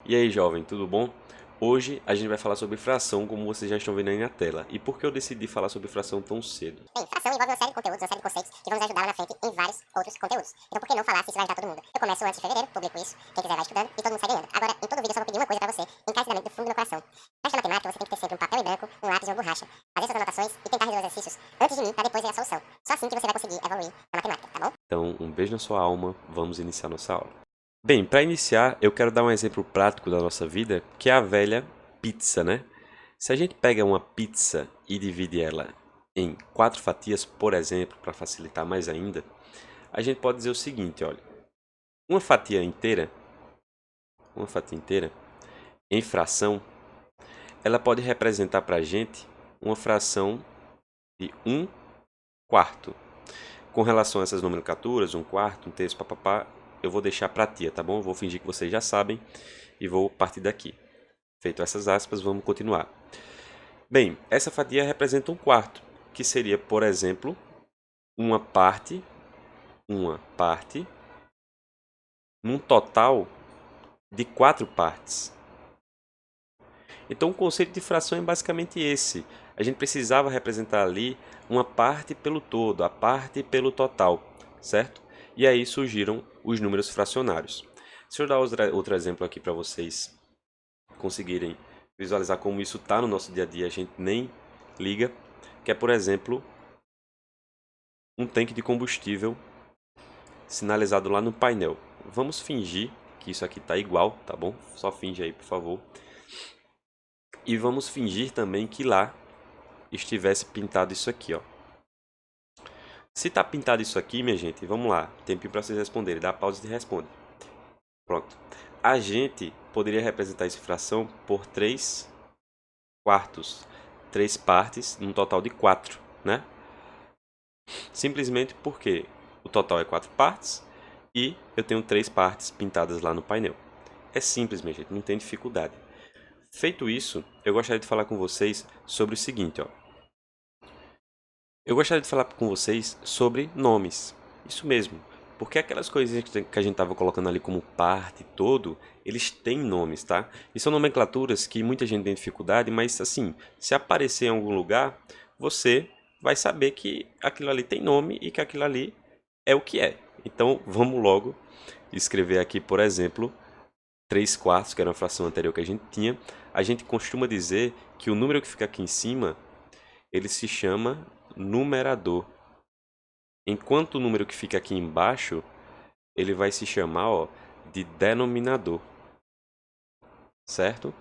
E aí, jovem, tudo bom? Hoje a gente vai falar sobre fração, como vocês já estão vendo aí na tela. E por que eu decidi falar sobre fração tão cedo? Bem, fração envolve uma série de conteúdos, uma série de conceitos que vão nos ajudar lá na frente em vários outros conteúdos. Então por que não falar se isso vai ajudar todo mundo? Eu começo antes de fevereiro, publico isso, quem quiser vai estudando e todo mundo sai ganhando. Agora, em todo vídeo eu só vou pedir uma coisa pra você, encarecidamente do fundo do meu coração. Preste a matemática, você tem que ter sempre um papel em branco, um lápis e uma borracha. Fazer suas anotações e tentar resolver exercícios antes de mim pra depois ver a solução. Só assim que você vai conseguir evoluir na matemática, tá bom? Então, um beijo na sua alma, vamos iniciar nossa aula. Bem, para iniciar, eu quero dar um exemplo prático da nossa vida, que é a velha pizza, né? Se a gente pega uma pizza e divide ela em 4 fatias, por exemplo, para facilitar mais ainda, a gente pode dizer o seguinte, olha, uma fatia inteira, em fração, ela pode representar para a gente uma fração de 1/4. Com relação a essas nomenclaturas, 1/4, 1/3, papapá, eu vou deixar para a tia, tá bom? Eu vou fingir que vocês já sabem e vou partir daqui. Feito essas aspas, vamos continuar. Bem, essa fatia representa 1/4, que seria, por exemplo, uma parte, num total de 4 partes. Então, o conceito de fração é basicamente esse. A gente precisava representar ali uma parte pelo todo, a parte pelo total, certo? E aí surgiram os números fracionários. Deixa eu dar outro exemplo aqui para vocês conseguirem visualizar como isso está no nosso dia a dia, a gente nem liga, que é, por exemplo, um tanque de combustível sinalizado lá no painel. Vamos fingir que isso aqui está igual, tá bom? Só finge aí, por favor. E vamos fingir também que lá estivesse pintado isso aqui, ó. Se tá pintado isso aqui, minha gente, vamos lá. Tempinho para vocês responderem. Dá pausa e responde. Pronto. A gente poderia representar essa fração por 3/4. 3 partes, num total de 4, né? Simplesmente porque o total é 4 partes e eu tenho 3 partes pintadas lá no painel. É simples, minha gente, não tem dificuldade. Feito isso, eu gostaria de falar com vocês sobre o seguinte, ó. Eu gostaria de falar com vocês sobre nomes. Isso mesmo, porque aquelas coisinhas que a gente estava colocando ali como parte, todo, eles têm nomes, tá? E são nomenclaturas que muita gente tem dificuldade, mas assim, se aparecer em algum lugar, você vai saber que aquilo ali tem nome e que aquilo ali é o que é. Então, vamos logo escrever aqui, por exemplo, 3/4, que era uma fração anterior que a gente tinha. A gente costuma dizer que o número que fica aqui em cima, ele se chama numerador. Enquanto o número que fica aqui embaixo, ele vai se chamar, ó, de denominador. Certo?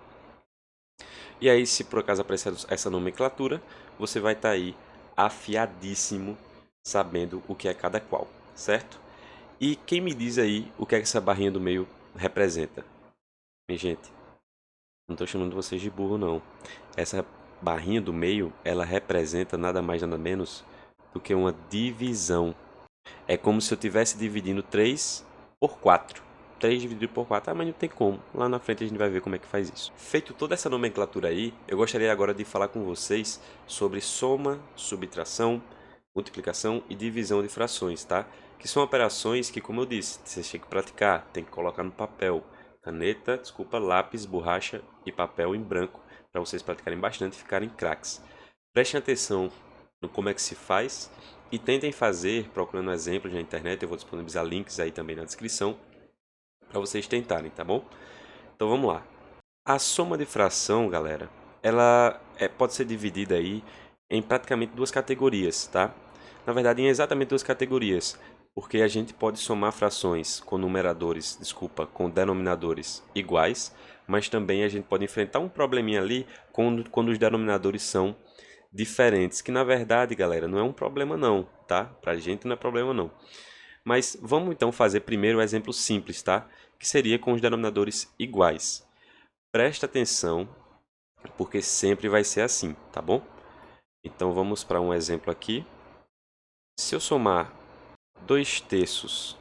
E aí, se por acaso aparecer essa nomenclatura, você vai estar aí afiadíssimo, sabendo o que é cada qual, certo? E quem me diz aí o que é que essa barrinha do meio representa? Minha gente, não estou chamando vocês de burro, não. Essa barrinha do meio, ela representa nada mais nada menos do que uma divisão. É como se eu estivesse dividindo 3 por 4. 3 dividido por 4, mas não tem como. Lá na frente a gente vai ver como é que faz isso. Feito toda essa nomenclatura aí, eu gostaria agora de falar com vocês sobre soma, subtração, multiplicação e divisão de frações, tá? Que são operações que, como eu disse, vocês têm que praticar, tem que colocar no papel. Caneta, lápis, borracha e papel em branco, para vocês praticarem bastante e ficarem craques. Prestem atenção no como é que se faz e tentem fazer, procurando exemplos na internet, eu vou disponibilizar links aí também na descrição, para vocês tentarem, tá bom? Então vamos lá. A soma de fração, galera, ela pode ser dividida aí em praticamente 2 categorias, tá? Na verdade, em exatamente 2 categorias, porque a gente pode somar frações com com denominadores iguais, mas também a gente pode enfrentar um probleminha ali quando os denominadores são diferentes, que na verdade, galera, não é um problema não, tá? Pra gente não é problema não. Mas vamos então fazer primeiro o exemplo simples, tá? Que seria com os denominadores iguais. Presta atenção, porque sempre vai ser assim, tá bom? Então vamos para um exemplo aqui. Se eu somar 2/3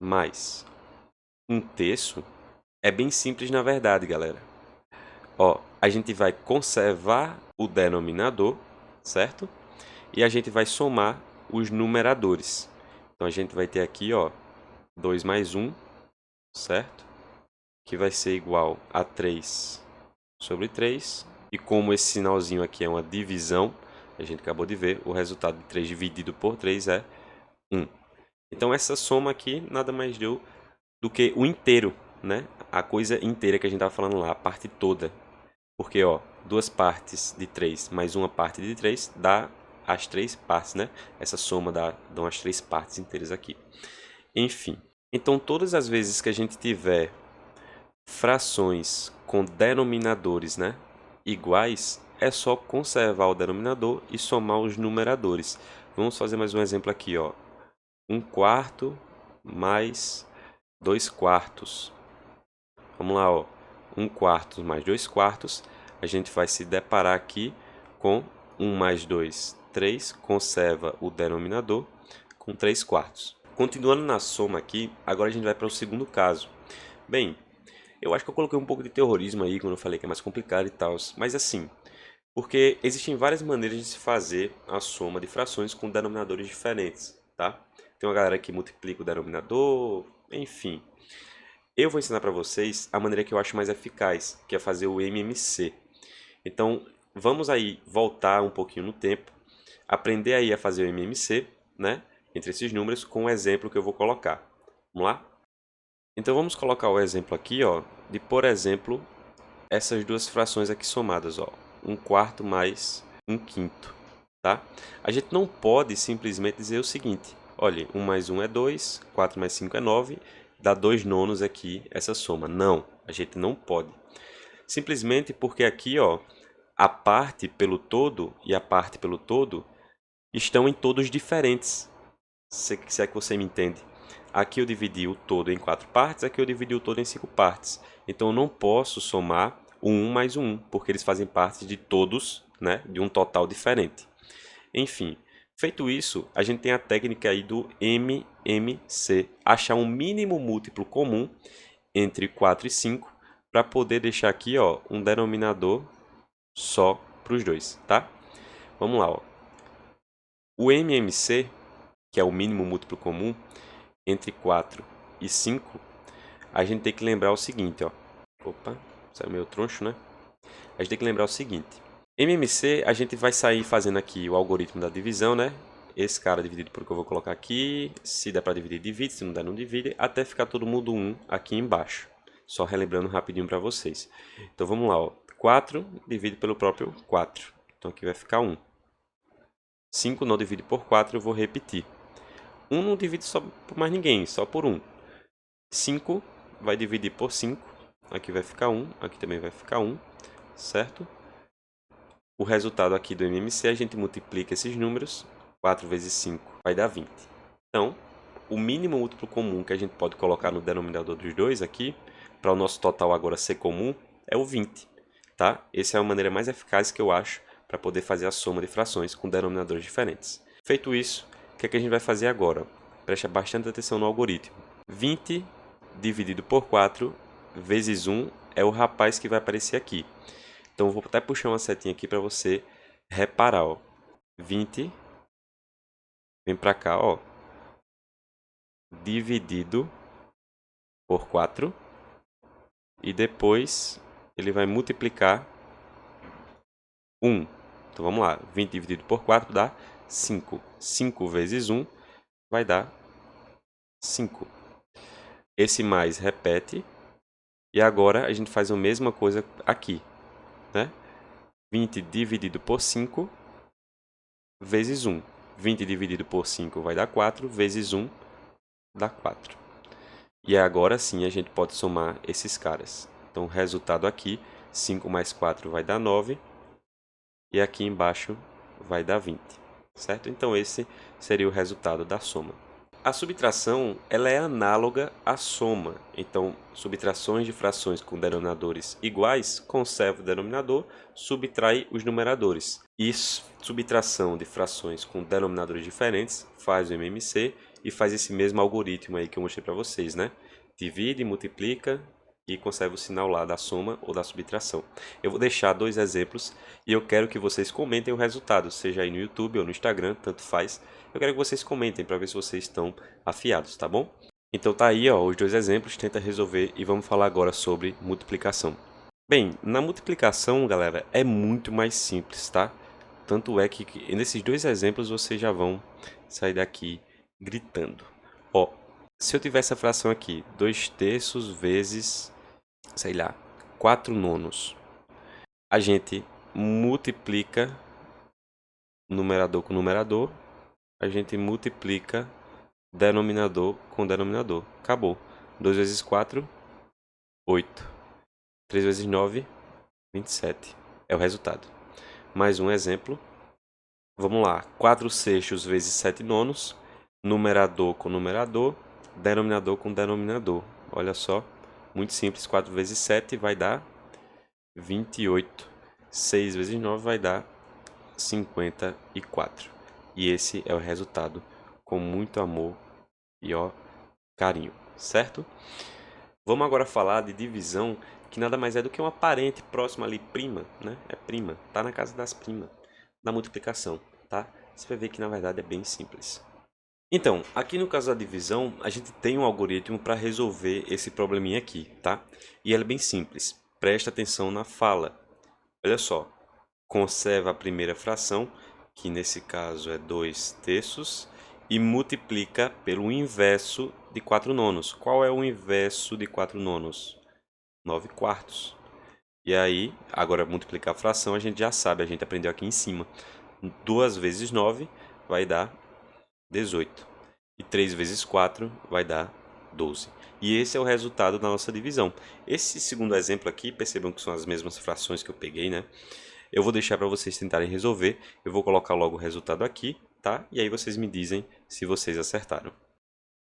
mais 1/3, é bem simples na verdade, galera. Ó, a gente vai conservar o denominador, certo? E a gente vai somar os numeradores. Então a gente vai ter aqui, ó, 2 mais 1, certo? que vai ser igual a 3 sobre 3. E como esse sinalzinho aqui é uma divisão, a gente acabou de ver, o resultado de 3 dividido por 3 é 1. Então essa soma aqui nada mais deu do que o inteiro, né? A coisa inteira que a gente estava falando lá, a parte toda. Porque, ó, duas partes de 3 mais uma parte de 3 dá as 3 partes, né? Essa soma dão as 3 partes inteiras aqui. Enfim, então todas as vezes que a gente tiver frações com denominadores, né, iguais, é só conservar o denominador e somar os numeradores. Vamos fazer mais um exemplo aqui, ó. 1/4 mais 2/4. Vamos lá, ó. 1/4 mais 2/4. A gente vai se deparar aqui com 1 mais 2, 3. Conserva o denominador com 3/4. Continuando na soma aqui, agora a gente vai para o segundo caso. Bem, eu acho que eu coloquei um pouco de terrorismo aí quando eu falei que é mais complicado e tal, mas assim, porque existem várias maneiras de se fazer a soma de frações com denominadores diferentes, tá? Tem uma galera que multiplica o denominador, enfim. Eu vou ensinar para vocês a maneira que eu acho mais eficaz, que é fazer o MMC. Então, vamos aí voltar um pouquinho no tempo, aprender aí a fazer o MMC, né? Entre esses números, com o exemplo que eu vou colocar. Vamos lá? Então, vamos colocar o exemplo aqui, ó, de, por exemplo, essas duas frações aqui somadas, ó. 1/4 mais 1/5, tá? A gente não pode simplesmente dizer o seguinte, olha, 1 mais 1 é 2, 4 mais 5 é 9, dá 2 nonos aqui essa soma. Não, a gente não pode. Simplesmente porque aqui, ó, a parte pelo todo e a parte pelo todo estão em todos diferentes. Se é que você me entende. Aqui eu dividi o todo em 4 partes, aqui eu dividi o todo em 5 partes. Então eu não posso somar o 1 mais o 1, porque eles fazem parte de todos, né, de um total diferente. Enfim, feito isso, a gente tem a técnica aí do MMC, achar um mínimo múltiplo comum entre 4 e 5, para poder deixar aqui, ó, um denominador só para os dois, tá? Vamos lá, ó. O MMC, que é o mínimo múltiplo comum, entre 4 e 5, a gente tem que lembrar o seguinte, ó. Opa, saiu meio troncho, né? A gente tem que lembrar o seguinte. MMC, a gente vai sair fazendo aqui o algoritmo da divisão, né? Esse cara dividido por o que eu vou colocar aqui. Se der para dividir, divide. Se não der, não divide. Até ficar todo mundo 1 aqui embaixo. Só relembrando rapidinho para vocês. Então, vamos lá, ó. 4 divide pelo próprio 4. Então, aqui vai ficar 1. 5 não divide por 4, eu vou repetir. 1 não divide só por mais ninguém, só por 1. 5 vai dividir por 5. Aqui vai ficar 1, aqui também vai ficar 1, certo? O resultado aqui do MMC, a gente multiplica esses números. 4 vezes 5 vai dar 20. Então, o mínimo múltiplo comum que a gente pode colocar no denominador dos dois aqui, para o nosso total agora ser comum, é o 20. Tá? Essa é a maneira mais eficaz que eu acho para poder fazer a soma de frações com denominadores diferentes. Feito isso, o que é que a gente vai fazer agora? Preste bastante atenção no algoritmo. 20 dividido por 4 vezes 1 é o rapaz que vai aparecer aqui. Então, eu vou até puxar uma setinha aqui para você reparar, ó. 20, vem para cá, ó. Dividido por 4. E depois, ele vai multiplicar 1. Então, vamos lá. 20 dividido por 4 dá 5. 5 vezes 1 vai dar 5. Esse mais repete. E agora, a gente faz a mesma coisa aqui, né? 20 dividido por 5 vezes 1. 20 dividido por 5 vai dar 4, vezes 1 dá 4. E agora sim a gente pode somar esses caras. Então o resultado aqui, 5 mais 4 vai dar 9. E aqui embaixo vai dar 20. Certo? Então esse seria o resultado da soma. A subtração ela é análoga à soma. Então, subtrações de frações com denominadores iguais, conserva o denominador, subtrai os numeradores. E subtração de frações com denominadores diferentes faz o MMC e faz esse mesmo algoritmo aí que eu mostrei para vocês, né? Divide, multiplica e conserva o sinal lá da soma ou da subtração. Eu vou deixar 2 exemplos e eu quero que vocês comentem o resultado, seja aí no YouTube ou no Instagram, tanto faz. Eu quero que vocês comentem para ver se vocês estão afiados, tá bom? Então tá aí, ó, os dois exemplos, tenta resolver e vamos falar agora sobre multiplicação. Bem, na multiplicação, galera, é muito mais simples, tá? Tanto é que nesses dois exemplos vocês já vão sair daqui gritando. Ó, se eu tiver essa fração aqui, 2/3 vezes, sei lá, 4/9, a gente multiplica numerador com numerador, a gente multiplica denominador com denominador. Acabou. 2 vezes 4, 8. 3 vezes 9, 27. É o resultado. Mais um exemplo. Vamos lá. 4/6 vezes 7/9. Numerador com numerador. Denominador com denominador. Olha só. Muito simples. 4 vezes 7 vai dar 28. 6 vezes 9 vai dar 54. E esse é o resultado com muito amor e ó, carinho, certo? Vamos agora falar de divisão, que nada mais é do que uma parente próxima ali, prima, né? É prima, tá na casa das primas, da multiplicação, tá? Você vai ver que na verdade é bem simples. Então, aqui no caso da divisão, a gente tem um algoritmo para resolver esse probleminha aqui, tá? E ele é bem simples. Presta atenção na fala. Olha só, conserva a primeira fração, que nesse caso é 2/3, e multiplica pelo inverso de 4/9. Qual é o inverso de 4/9? 9/4. E aí, agora multiplicar a fração, a gente já sabe, a gente aprendeu aqui em cima. 2 vezes 9 vai dar 18. E 3 vezes 4 vai dar 12. E esse é o resultado da nossa divisão. Esse segundo exemplo aqui, percebam que são as mesmas frações que eu peguei, né? Eu vou deixar para vocês tentarem resolver. Eu vou colocar logo o resultado aqui, tá? E aí vocês me dizem se vocês acertaram.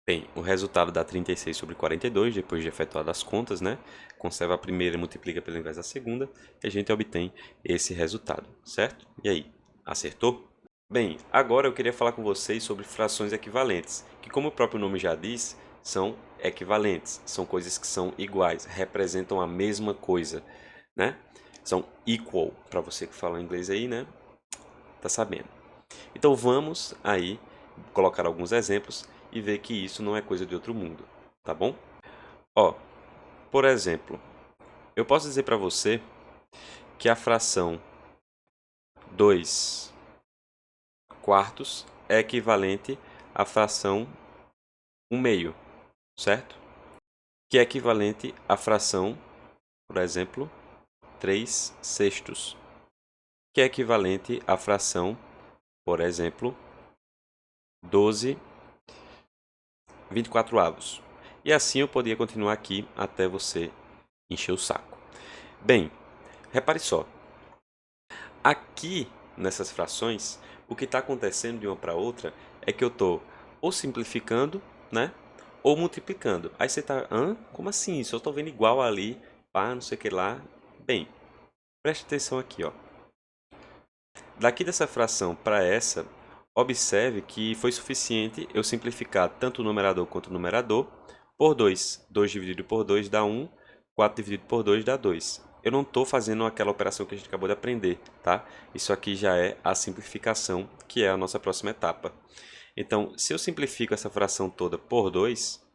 Bem, o resultado dá 36 sobre 42, depois de efetuadas as contas, né? Conserva a primeira e multiplica pelo inverso da segunda, e a gente obtém esse resultado, certo? E aí, acertou? Bem, agora eu queria falar com vocês sobre frações equivalentes, que como o próprio nome já diz, são equivalentes, são coisas que são iguais, representam a mesma coisa, né? São equal, para você que fala inglês aí, né? Tá sabendo. Então vamos aí colocar alguns exemplos e ver que isso não é coisa de outro mundo, tá bom? Ó, por exemplo, eu posso dizer para você que a fração 2/4 é equivalente à fração 1/2, certo? Que é equivalente à fração, por exemplo, 3/6, que é equivalente à fração, por exemplo, 12/24. E assim eu poderia continuar aqui até você encher o saco. Bem, repare só. Aqui, nessas frações, o que está acontecendo de uma para outra é que eu estou ou simplificando, né? Ou multiplicando. Aí você está, como assim? Isso eu estou vendo igual ali, pá, não sei o que lá. Bem, preste atenção aqui, ó. Daqui dessa fração para essa, observe que foi suficiente eu simplificar tanto o numerador quanto o numerador por 2. 2 dividido por 2 dá 1, 4 dividido por 2 dá 2. Eu não estou fazendo aquela operação que a gente acabou de aprender, tá? Isso aqui já é a simplificação, que é a nossa próxima etapa. Então, se eu simplifico essa fração toda por 2,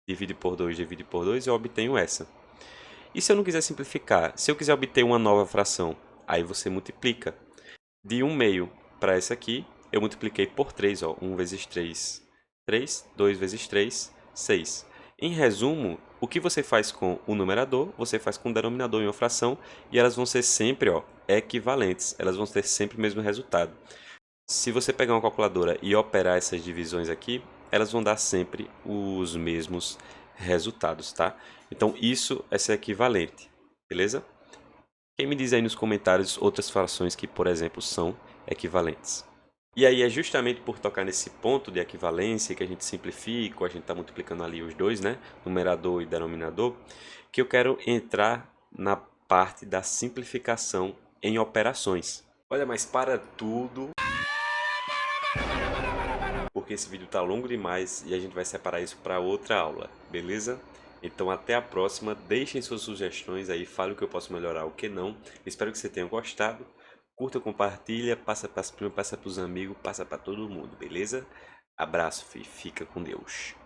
divide por 2, divide por 2, eu obtenho essa. E se eu não quiser simplificar? Se eu quiser obter uma nova fração, aí você multiplica. De 1/2 para essa aqui, eu multipliquei por 3, ó. 1 vezes 3, 3. 2 vezes 3, 6. Em resumo, o que você faz com o numerador, você faz com o denominador em uma fração, e elas vão ser sempre, ó, equivalentes. Elas vão ter sempre o mesmo resultado. Se você pegar uma calculadora e operar essas divisões aqui, elas vão dar sempre os mesmos resultados, tá? Então, isso é ser equivalente, beleza? Quem me diz aí nos comentários outras frações que, por exemplo, são equivalentes. E aí é justamente por tocar nesse ponto de equivalência que a gente simplifica, a gente está multiplicando ali os dois, né? Numerador e denominador, que eu quero entrar na parte da simplificação em operações. Olha, mas para tudo, porque esse vídeo está longo demais e a gente vai separar isso para outra aula, beleza? Então até a próxima, deixem suas sugestões aí, fale o que eu posso melhorar, o que não. Espero que você tenha gostado. Curta, compartilha, passa para as primas, passa para os amigos, passa para todo mundo, beleza? Abraço, fica com Deus.